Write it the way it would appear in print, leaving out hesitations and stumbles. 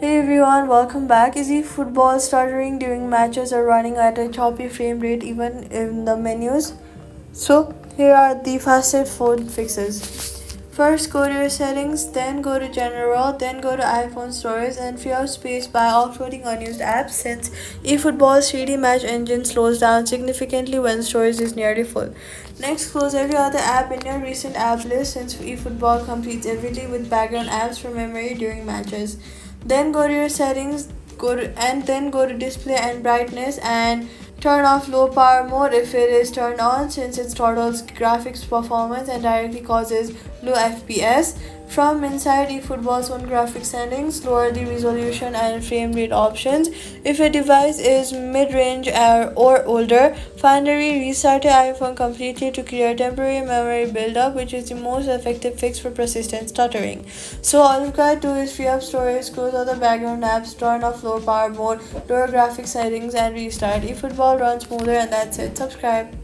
Hey everyone, welcome back. Is eFootball stuttering during matches or running at a choppy frame rate even in the menus? So, here are the fastest phone fixes. First, go to your settings, then go to general, then go to iPhone storage and free up space by offloading unused apps since eFootball's 3D match engine slows down significantly when storage is nearly full. Next, close every other app in your recent app list since eFootball competes heavily with background apps for memory during matches. Then go to your settings, then go to display and brightness and turn off low power mode if it is turned on since it throttles graphics performance and directly causes low FPS. From inside eFootball's own graphics settings, lower the resolution and frame rate options. If a device is mid-range or older, finally restart your iPhone completely to clear temporary memory buildup, which is the most effective fix for persistent stuttering. So all you've got to do is free up storage, close all the background apps, turn off low power mode, lower graphics settings and restart. eFootball runs smoother and that's it. Subscribe.